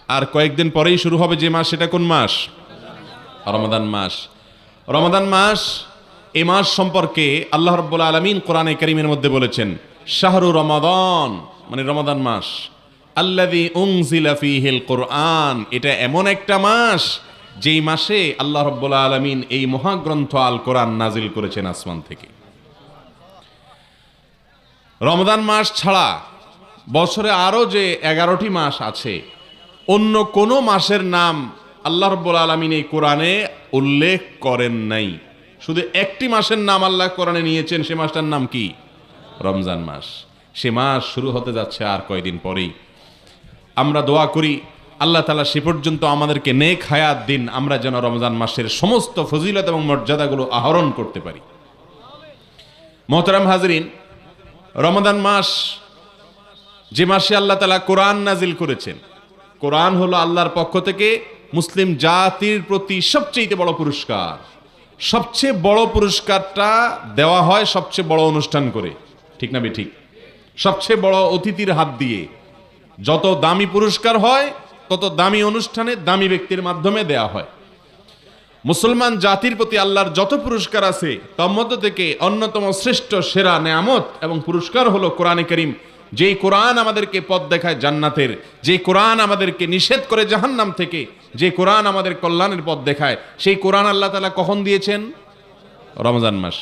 আর কয়েকদিন পরেই শুরু হবে যে মাস, সেটা কোন মাস? রমাদান মাস। রমাদান মাস, এই মাস সম্পর্কে আল্লাহ রাব্বুল আলামিন কোরআনে কারীমের মধ্যে বলেছেন, শাহরু রমাদান, মানে রমাদান মাস, আল্লাযী উনজিলা ফীহিল কুরআন, এটা এমন একটা মাস যেই মাসে আল্লাহ রাব্বুল আলামিন এই মহাগ্রন্থ আল কোরআন নাজিল করেছেন আসমান থেকে। রমাদান মাস ছাড়া বছরে আরো যে 11টি মাস আছে, অন্য কোনো মাসের নাম আল্লাহ রাব্বুল আলামিন এই কোরআনে উল্লেখ করেন নাই। শুধু একটি মাসের নাম আল্লাহ কোরআনে নিয়েছেন, সে মাসটার নাম কি? রমজান মাস। সে মাস শুরু হতে যাচ্ছে আর কয়দিন পরেই। আমরা দোয়া করি আল্লাহ তাআলা সে পর্যন্ত আমাদেরকে নেক হায়াত দিন, আমরা যেন রমজান মাসের সমস্ত ফজিলত এবং মর্যাদাগুলো আহরণ করতে পারি। মোহতারাম হাজরিন, রমাদান মাস যে মাসে আল্লাহ তাআলা কোরআন নাজিল করেছেন, কোরআন হলো আল্লাহর পক্ষ থেকে মুসলিম জাতির প্রতি সবচেয়ে বড় পুরস্কার। সবচেয়ে বড় পুরস্কারটা দেওয়া হয় সবচেয়ে বড় অনুষ্ঠান করে, ঠিক না ঠিক? সবচেয়ে বড় অতিথির হাত দিয়ে। যত দামি পুরস্কার হয় তত দামি অনুষ্ঠানে দামি ব্যক্তির মাধ্যমে দেয়া হয়। মুসলমান জাতির প্রতি আল্লাহর যত পুরস্কার আছে তার মধ্যে থেকে অন্যতম শ্রেষ্ঠ সেরা নেয়ামত এবং পুরস্কার হলো কোরআনে কারীম। যেই কোরআন আমাদেরকে পথ দেখায় জান্নাতের, যে কোরআন আমাদেরকে নিষেধ করে জাহান্নাম থেকে, যে কোরআন আমাদের কল্যাণের পথ দেখায়, সেই কোরআন আল্লাহ তাআলা কখন দিয়েছেন? রমজান মাস।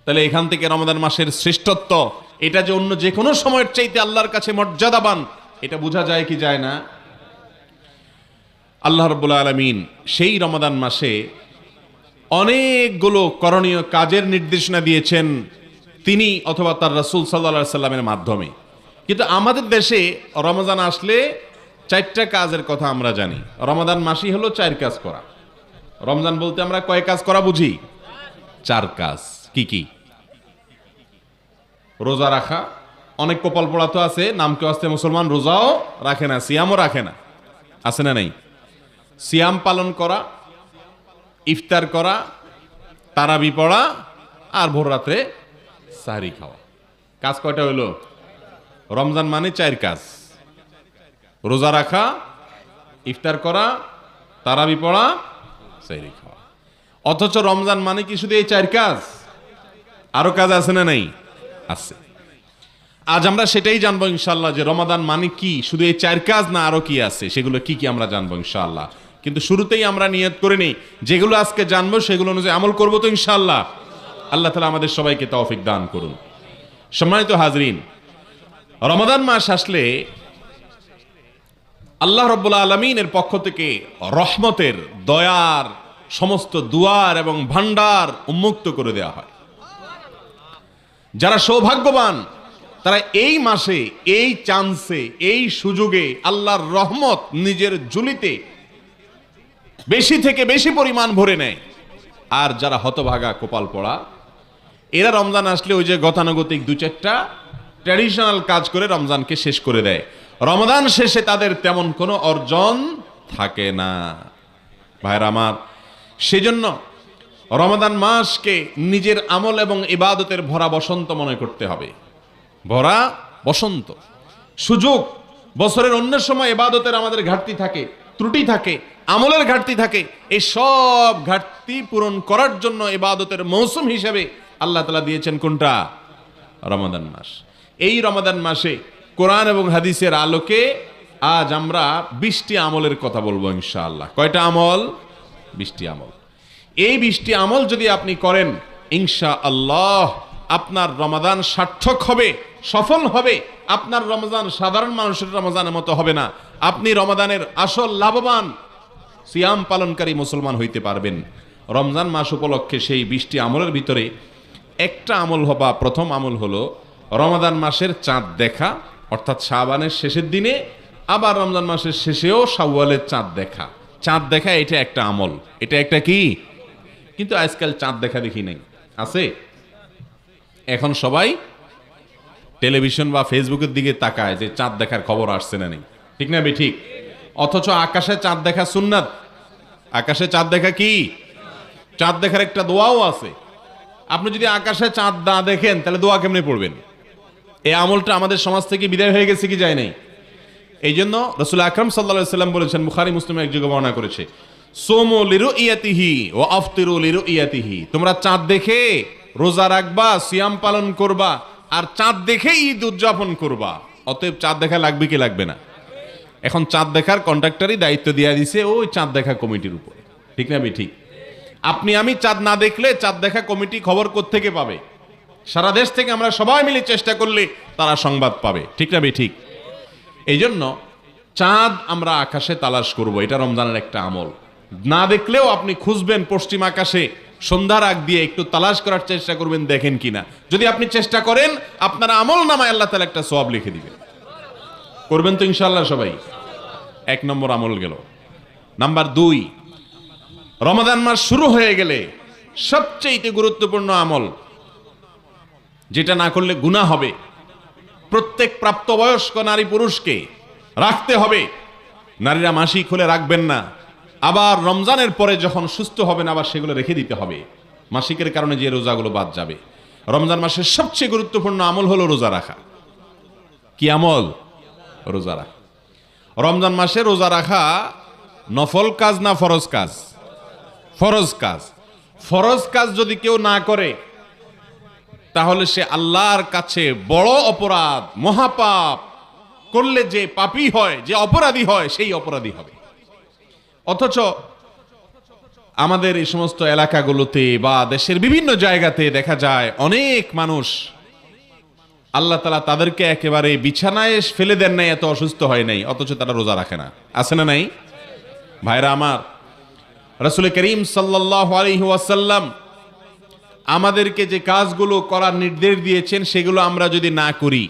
তাহলে এখান থেকে রমজান মাসের শ্রেষ্ঠত্ব, এটা যে অন্য যে কোনো সময়ের চাইতে আল্লাহর কাছে মর্যাদাবান, এটা বোঝা যায় কি যায় না? আল্লাহ রাব্বুল আলামিন সেই রমাদান মাসে অনেকগুলো করণীয় কাজের নির্দেশনা দিয়েছেন তিনি অথবা তার রাসূল সাল্লাল্লাহু আলাইহি সাল্লামের মাধ্যমে। কিন্তু আমাদের দেশে রমজান আসলে 4টা কাজের কথা আমরা জানি। রমাদান মাসই হলো 4 কাজ করা। রমজান বলতে আমরা কয় কাজ করা বুঝি? 4 কাজ। কি কি? রোজা রাখা। অনেক কপাল পোড়া তো আছে, নাম কেউ আসতে মুসলমান রোজাও রাখে না, সিয়ামও রাখে না, আছে না নাই? সিয়াম পালন করা, ইফতার করা, তারাবি পড়া, আর ভোর রাত্রে সাহরি খাওয়া। কাজ কয়টা হইল? রমজান মানে 4 কাজ। রোজা রাখা, ইফতার করা, তারাবি পড়া, সাহরি খাওয়া। অথচ রমজান মানে কি শুধু এই 4 কাজ? আরো কাজ আছে না নাই? আছে। আজ আমরা সেটাই জানবো ইনশাআল্লাহ, যে রমাদান মানে কি, শুধু এই 4 কাজ না আরো কি আছে, সেগুলো কি কি আমরা জানবো ইনশাআল্লাহ। কিন্তু শুরুতেই আমরা নিয়ত করে নিই, যেগুলো আজকে জানবো সেগুলো অনুযায়ী আমল করবো তো ইনশাআল্লাহ। আল্লাহ তাআলা আমাদের সবাইকে তৌফিক দান করুন। সম্মানিত হাজরিন, রমাদান মাস আসলে আল্লাহ রাব্বুল আলামিনের পক্ষ থেকে রহমতের, দয়ার সমস্ত দুয়ার এবং ভান্ডার উন্মুক্ত করে দেওয়া হয়। যারা সৌভাগ্যবান তারা এই মাসে, এই চান্সে, এই সুযোগে আল্লাহর রহমত নিজের ঝুলিতে বেশি থেকে বেশি পরিমাণ ভরে নেয়। আর যারা হতভাগা, কপাল পড়া, এরা রমজান আসলে ওই যে গতানুগতিক 2-4টা ট্র্যাডিশনাল কাজ করে রমজানকে শেষ করে দেয়। রমজান শেষে তাদের তেমন কোনো অর্জন থাকে না। ভাইরা আমার, সেজন্য রমাদান মাসকে নিজের আমল এবং ইবাদতের ভরা বসন্ত মনে করতে হবে। ভরা বসন্ত, সুযোগ। বছরের অন্য সময় ইবাদতের আমাদের ঘাটতি থাকে, ত্রুটি থাকে, আমলের ঘাটতি থাকে। এই সব ঘাটতি পূরণ করার জন্য ইবাদতের মৌসুম হিসেবে আল্লাহ তাআলা দিয়েছেন কোনটা? রমাদান মাস। এই রমাদান মাসে কোরআন এবং হাদিসের আলোকে আজ আমরা 20টি আমলের কথা বলবো ইনশাআল্লাহ। কয়টা আমল? 20টি আমল। এই 20টি আমল যদি আপনি করেন, ইনশাআল্লাহ আপনার রমাদান সার্থক হবে, সফল হবে। আপনার রমজান সাধারণ মানুষের রমজানের মতো হবে না। আপনি রমাদানের আসল লাভবান সিয়াম পালনকারী মুসলমান হইতে পারবেন। রমজান মাস উপলক্ষে সেই 20টি আমলের ভিতরে একটা আমল হবা, প্রথম আমল হলো রমাদান মাসের চাঁদ দেখা, অর্থাৎ শাবানের শেষের দিনে, আবার রমজান মাসের শেষেও শাওয়ালের চাঁদ দেখা। চাঁদ দেখা এটা একটা আমল, এটা একটা কি? কিন্তু আজকাল চাঁদ দেখা দেখি নাই, আছে? এখন সবাই টেলিভিশন বা ফেসবুকের দিকে তাকায় যে চাঁদ দেখার খবর আসছে না নেই, ঠিক না ঠিক? অথচ আকাশে চাঁদ দেখা সুন্নাত। আকাশে চাঁদ দেখা কি? চাঁদ দেখার একটা দোয়াও আছে। আপনি যদি আকাশে চাঁদ না দেখেন তাহলে দোয়া কেমনে পড়বেন? এই আমলটা আমাদের সমাজ থেকে বিদায় হয়ে গেছে কি যায় নাই? এই জন্য রাসূল আকরাম সাল্লাল্লাহু আলাইহি সাল্লাম বলেছেন, বুখারী মুসলিম এক জায়গায় বর্ণনা করেছে, সোমু লিরুইয়াতিহি ওয়া আফতিরু লিরুইয়াতিহি, তোমরা চাঁদ দেখে রোজা রাখবা, সিয়াম পালন করবা, আর চাঁদ দেখে ঈদ উদযাপন করবা। অতএব চাঁদ দেখা লাগবে কি লাগবে না? এখন চাঁদ দেখার কন্ট্রাক্টরই দায়িত্ব দিয়ে দিছে ওই চাঁদ দেখা কমিটির উপর, ঠিক না? ঠিক। আপনি আমি চাঁদ না দেখলে চাঁদ দেখা কমিটি খবর কোত্থেকে পাবে? সারা দেশ থেকে আমরা সবাই মিলে চেষ্টা করলে তারা সংবাদ পাবে, ঠিক না? ঠিক। এই জন্য চাঁদ আমরা আকাশে তালাশ করব, এটা রমজানের একটা আমল। না দেখলেও আপনি খুঁজবেন পশ্চিম আকাশে, সন্ধ্যার আগ দিয়ে একটু তালাশ করার চেষ্টা করবেন, দেখেন কিনা। যদি আপনি চেষ্টা করেন, আপনার আমল নামায় আল্লাহ তাআলা একটা সওয়াব লিখে দিবেন। করবেন তো ইনশাআল্লাহ সবাই? 1 নম্বর আমল গেল। নাম্বার 2, রমাদান মাস শুরু হয়ে গেলে সবচেয়ে গুরুত্বপূর্ণ আমল, যেটা না করলে গুনাহ হবে, প্রত্যেক প্রাপ্তবয়স্ক নারী পুরুষকে রাখতে হবে। নারীরা মাসিক হলে রাখবেন না, আবার রমজানের পরে যখন সুস্থ হবেন আবার সেগুলো রেখে দিতে হবে। মাসিকের কারণে যে রোজাগুলো বাদ যাবে। রমজান মাসের সবচেয়ে গুরুত্বপূর্ণ আমল হলো রোজা রাখা। কি আমল? রোজা রাখা। রমজান মাসে রোজা রাখা নফল কাজ না ফরজ কাজ? ফরজ কাজ। ফরজ কাজ যদি কেউ না করে তাহলে সে আল্লাহর কাছে বড় অপরাধ, মহাপাপ করলে যে পাপী হয়, যে অপরাধী হয়, সেই অপরাধী হবে। অথচ আমাদের এই সমস্ত এলাকাগুলোতে বা দেশের বিভিন্ন জায়গাতে দেখা যায় অনেক মানুষ, আল্লাহ তাআলা তাদেরকে একেবারে বিছানায় ফেলে দেন নাই, এত অসুস্থ হয় নাই, অথচ তারা রোজা রাখে না। আছে না নাই? ভাইরা আমার, রাসূল করিম সাল্লাল্লাহু আলাইহি ওয়াসাল্লাম আমাদেরকে যে কাজগুলো করার নির্দেশ দিয়েছেন সেগুলো আমরা যদি না করি,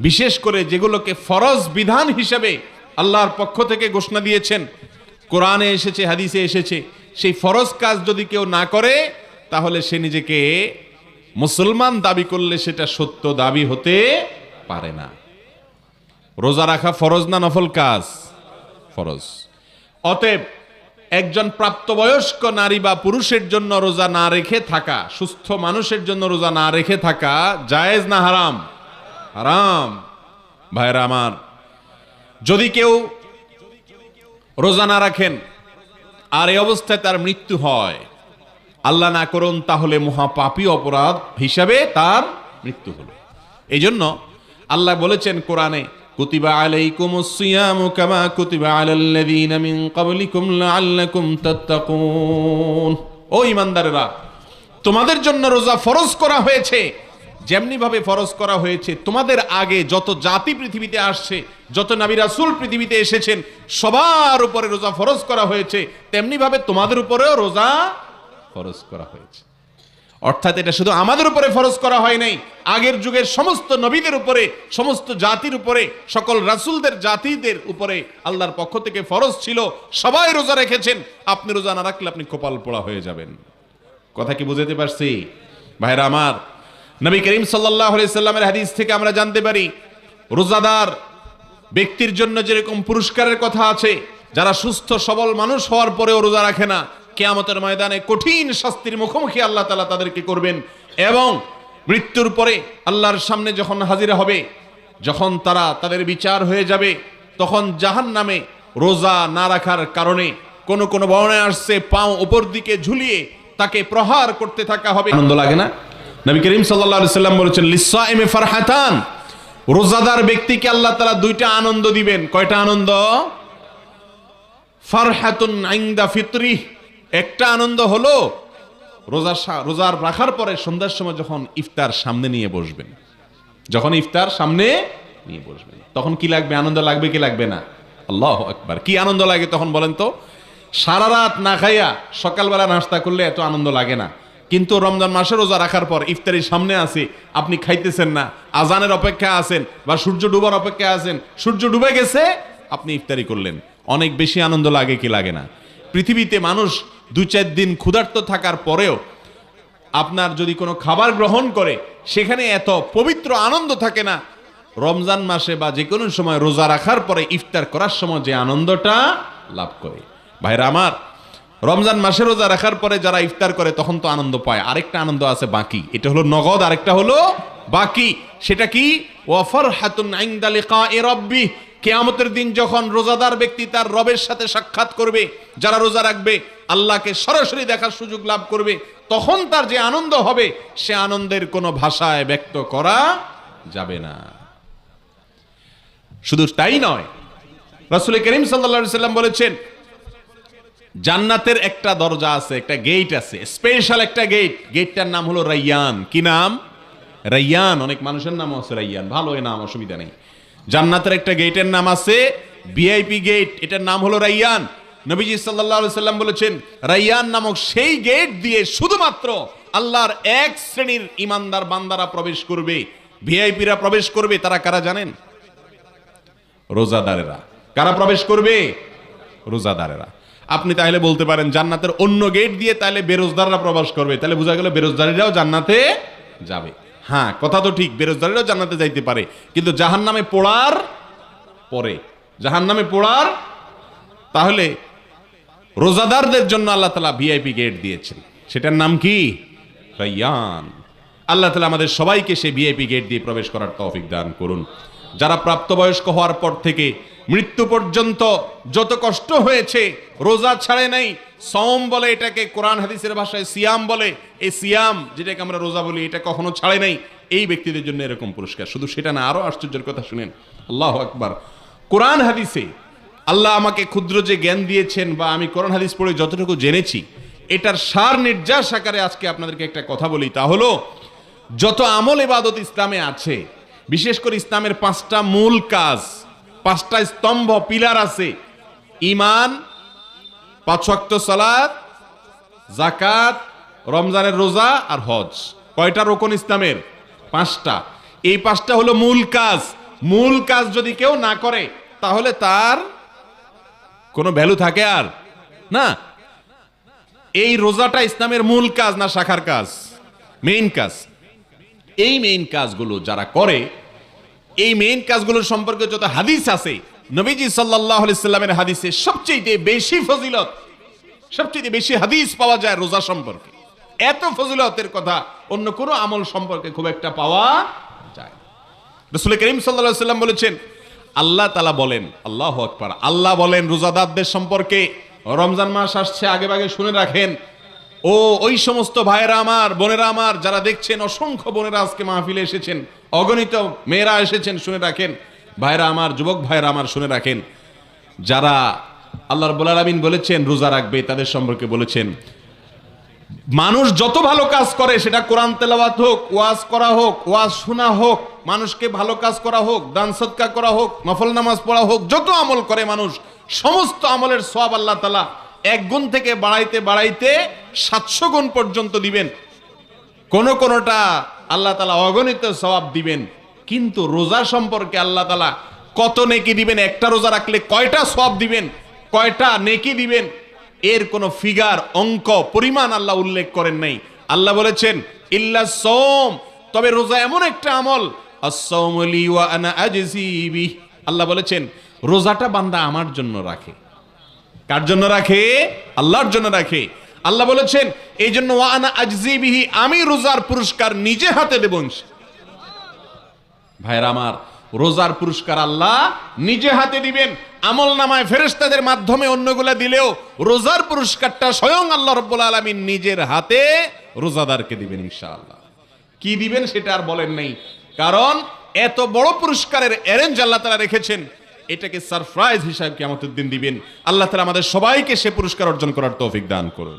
বিশেষ করে যেগুলোকে ফরজ বিধান হিসেবে আল্লাহর পক্ষ থেকে ঘোষণা দিয়েছেন, কোরআনে এসেছে, হাদিসে এসেছে, সেই ফরজ কাজ যদি কেউ না করে তাহলে সে নিজেকে মুসলমান দাবি করলে সেটা সত্য দাবি হতে পারে না। রোজা রাখা ফরজ না নফল কাজ? ফরজ। অতএব একজন প্রাপ্তবয়স্ক নারী বা পুরুষের জন্য রোজা না রেখে থাকা, সুস্থ মানুষের জন্য রোজা না রেখে থাকা জায়েজ না হারাম? হারাম। ভাইরা আমার, যদি কেউ রোজা না রাখেন আর এই অবস্থায় তার মৃত্যু হয়, আল্লাহ না করুন, তাহলে মহাপাপী অপরাধ হিসাবে তার মৃত্যু হলো। এই জন্য আল্লাহ বলেছেন কোরআনে, কুতিবা আলাইকুমুস সিয়ামু কামা কুতিবা আলাল্লাযীনা মিন ক্বাবলিকুম লাআল্লাকুম তাত্তাকুন। ও ঈমানদারেরা, তোমাদের জন্য রোজা ফরজ করা হয়েছে যেমনি ভাবে ফরজ করা হয়েছে তোমাদের আগে যত জাতি পৃথিবীতে আসছে, যত নবী রাসূল পৃথিবীতে এসেছেন, সবার উপরে রোজা ফরজ করা হয়েছে, তেমনি ভাবে তোমাদের উপরেও রোজা ফরজ করা হয়েছে। অর্থাৎ এটা শুধু আমাদের উপরে ফরজ করা হয় নাই, আগের যুগের সমস্ত নবীদের উপরে, সমস্ত জাতির উপরে, সকল রাসূলদের জাতিদের উপরে আল্লাহর পক্ষ থেকে ফরজ ছিল। সবাই রোজা রেখেছেন। আপনি রোজা না রাখলে আপনি কপাল পোড়া হয়ে যাবেন। কথা কি বুঝাতে পারছি? ভাইরা আমার, নবী করিম সাল্লাল্লাহু আলাইহি সাল্লামের হাদিস থেকে আমরা জানতে পারি, রোজাদার ব্যক্তির জন্য যেরকম পুরস্কারের কথা আছে, যারা সুস্থ সবল মানুষ হওয়ার পরেও রোজা রাখে না, কিয়ামতের ময়দানে কঠিন শাস্তির মুখোমুখি আল্লাহ তাআলা তাদেরকে করবেন। এবং মৃত্যুর পরে আল্লাহর সামনে যখন হাজির হবে, যখন তারা তাদের বিচার হয়ে যাবে, তখন জাহান্নামে রোজা না রাখার কারণে কোন কোন বর্ণনায় আসছে পাও উপর দিকে ঝুলিয়ে তাকে প্রহার করতে থাকা হবে। আনন্দ লাগে না? নবী করিম সাল্লাল্লাহু আলাইহি সাল্লাম বলেছেন, লিসাইমি ফারহাতান, রোজাদার ব্যক্তিকে আল্লাহ তাআলা দুইটা আনন্দ দিবেন। কয়টা আনন্দ? ফারহাতুন ইনদা ফিতরি, একটা আনন্দ হলো রোজার রাখার পরে সন্ধ্যার সময় যখন ইফতার সামনে নিয়ে বসবেন, যখন ইফতার সামনে নিয়ে বসবেন তখন কি লাগবে? আনন্দ লাগবে কি লাগবে না? আল্লাহু আকবার। কি আনন্দ লাগে তখন বলেন তো? সারা রাত না খাইয়া সকালবেলা নাস্তা করলে এত আনন্দ লাগে না, কিন্তু রমজান মাসে রোজা রাখার পর ইফতারের সামনে আছে, আপনি খাইতেছেন না, আজানের অপেক্ষা আছেন বা সূর্য ডুবার অপেক্ষা আছেন, সূর্য ডুবে গেছে, আপনি ইফতারি করলেন, অনেক বেশি আনন্দ লাগে কি লাগে না? পৃথিবীতে মানুষ 2-4 দিন ক্ষুধার্ত থাকার পরেও আপনার যদি কোনো খাবার গ্রহণ করে সেখানে এত পবিত্র আনন্দ থাকে না, রমজান মাসে বা যে কোনো সময় রোজা রাখার পরে ইফতার করার সময় যে আনন্দটা লাভ করে। ভাইরা আমার, রমজান মাসে রোজা রাখার পরে যারা ইফতার করে তখন তো আনন্দ পায়, আরেকটা আনন্দ আছে বাকি, এটা হলো নগদ, আরেকটা হলো বাকি। সেটা কি? ওয়া ফারহাতুন ইনদা লিকাই রাব্বি, কিয়ামতের দিন যখন রোজাদার ব্যক্তি তার রবের সাথে সাক্ষাৎ করবে, যারা রোজা রাখবে আল্লাহকে সরাসরি দেখার সুযোগ লাভ করবে, তখন তার যে আনন্দ হবে সে আনন্দের কোনো ভাষায় ব্যক্ত করা যাবে না। শুধু তাই নয়, রাসূল করিম সাল্লাল্লাহু আলাইহি সাল্লাম বলেছেন জান্নাতের একটা দরজা আছে, একটা গেট আছে, স্পেশাল একটা গেট। গেটটার নাম হলো রাইয়ান। কি নাম? রাইয়ান। অনেক মানুষের নাম আছে রাইয়ান, ভালো এই নাম, অসুবিধা নেই। জান্নাতের একটা গেটের নাম আছে ভিআইপি গেট, এটার নাম হলো রাইয়ান। নবীজি সাল্লাল্লাহু আলাইহি সাল্লাম বলেছেন রাইয়ান নামক সেই গেট দিয়ে শুধুমাত্র আল্লাহর এক শ্রেণীর ইমানদার বান্দারা প্রবেশ করবে, ভিআইপিরা প্রবেশ করবে। তারা কারা জানেন? রোজাদারেরা। কারা প্রবেশ করবে? রোজাদারেরা। আপনি তাহলে বলতে পারেন জান্নাতের অন্য গেট দিয়ে তাহলে বেরোজদাররা প্রবেশ করবে, তাহলে বোঝা গেল বেরোজদারিরাও জান্নাতে যাবে। হ্যাঁ, কথা তো ঠিক, বেরোজদারিরাও জান্নাতে যাইতে পারে, কিন্তু জাহান্নামে পোড়ার পরে, জাহান্নামে পোড়ার। তাহলে রোজাদারদের জন্য আল্লাহ তাআলা ভিআইপি গেট দিয়েছেন, সেটার নাম কি? রাইয়ান। আল্লাহ তাআলা আমাদের সবাইকে সেই ভিআইপি গেট দিয়ে প্রবেশ করার তৌফিক দান করুন। যারা প্রাপ্তবয়স্ক হওয়ার পর থেকে মৃত্যু পর্যন্ত যত কষ্ট হয়েছে, রোজা ছাড়ে নাই, সওম বলে এটাকে, কোরআন হাদিসের ভাষায় সিয়াম বলে, এই সিয়াম যেটাকে আমরা রোজা বলি, এটা কখনো ছাড়ে নাই, এই ব্যক্তিদের জন্য এরকম পুরস্কার। শুধু সেটা না, আরো আশ্চর্যের কথা শুনেন, আল্লাহু আকবার। কোরআন হাদিসে আল্লাহ আমাকে ক্ষুদ্র যে জ্ঞান দিয়েছেন, বা আমি কোরআন হাদিস পড়ে যতটুকু জেনেছি, এটার সার নির্যাস আকারে আজকে আপনাদেরকে একটা কথা বলি। তা হলো যত আমল ইবাদত ইসলামে আছে, বিশেষ করে ইসলামের 5টা মূল কাজ, 5টা স্তম্ভ, পিলার আছে। ঈমান, 5 ওয়াক্ত সালাত, যাকাত, রমজানের রোজা আর হজ। কয়টা রোকন ইসলামের? 5টা। এই 5টা হলো মূল কাজ। মূল কাজ যদি কেউ না করে তাহলে তার কোনো ভ্যালু থাকে আর না। এই রোজাটা ইসলামের মূল কাজ না শাখার কাজ? মেইন কাজ। এই মেইন কাজগুলো যারা করে, এই মেইন কাজগুলোর সম্পর্কে যত হাদিস আছে, নবীজি সাল্লাল্লাহু আলাইহি সাল্লামের হাদিসে সবচেয়ে বেশি ফজিলত, সবচেয়ে বেশি হাদিস পাওয়া যায় রোজা সম্পর্কে। এত ফজিলতের কথা অন্য কোনো আমল সম্পর্কে খুব একটা পাওয়া যায় না। রাসূল করিম সাল্লাল্লাহু আলাইহি সাল্লাম বলেছেন, আল্লাহ তাআলা বলেন, আল্লাহু আকবার, আল্লাহ বলেন রোজাদারদের সম্পর্কে, রমজান মাস আসছে, আগে ভাগে শুনে রাখেন। ও ওই সমস্ত ভাইয়েরা আমার, বোনেরা আমার, যারা দেখছেন, অসংখ্য বোনেরা আজকে মাহফিলে এসেছেন, অগণিত মেয়েরা এসেছেন, শুনে রাখেন। ভাইয়েরা আমার, যুবক ভাইয়েরা আমার, শুনে রাখেন। যারা আল্লাহ রাব্বুল আলামিন বলেছেন রোজা রাখবে, তাদের সম্পর্কে বলেছেন মানুষ যত ভালো কাজ করে, সেটা কোরআন তেলাওয়াত হোক, ওয়াজ করা হোক, ওয়াজ শোনা হোক, মানুষকে ভালো কাজ করা হোক, দান সদকা করা হোক, নফল নামাজ পড়া হোক, যত আমল করে মানুষ, সমস্ত আমলের সওয়াব আল্লাহ তাআলা 1 গুণ থেকে বাড়াইতে বাড়াইতে 700 গুণ পর্যন্ত দিবেন। কোনটা আল্লাহ তাআলা অগণিত সওয়াব দিবেন। কিন্তু রোজা সম্পর্কে আল্লাহ তাআলা কত নেকি দিবেন, একটা রোজা রাখলে কয়টা সওয়াব দিবেন, কয়টা নেকি দিবেন, এর কোনো ফিগার, অঙ্ক, পরিমাণ আল্লাহ উল্লেখ করেন নাই। আল্লাহ বলেছেন ইল্লা সাওম, তবে রোজা এমন একটা আমল, আস-সাওমু লি ওয়া আনা আজজি বিহি, আল্লাহ বলেছেন রোজাটা বান্দা আমার জন্য রাখে। কার জন্য রাখে? আল্লাহর জন্য রাখে। আল্লাহ বলেছেন এই জন্য ওয়া আনা আজজি বিহি, আমি রোজার পুরস্কার নিজে হাতে দেব। ভাইরা আমার, রোজার পুরস্কার আল্লাহ নিজে হাতে দিবেন। আমল নামায় ফেরেশতাদের মাধ্যমে অন্যগুলা দিলেও রোজার পুরস্কারটা স্বয়ং আল্লাহ রাব্বুল আলামিন নিজের হাতে রোজাদারকে দিবেন ইনশাআল্লাহ। কি দিবেন সেটা আর বলেন নাই, কারণ এত বড় পুরস্কারের অ্যারেঞ্জ আল্লাহ তাআলা রেখেছেন, এটাকে সারপ্রাইজ হিসাবে কিয়ামতের দিন দিবেন। আল্লাহ তাআলা আমাদের সবাইকে সে পুরস্কার অর্জন করার তৌফিক দান করুন।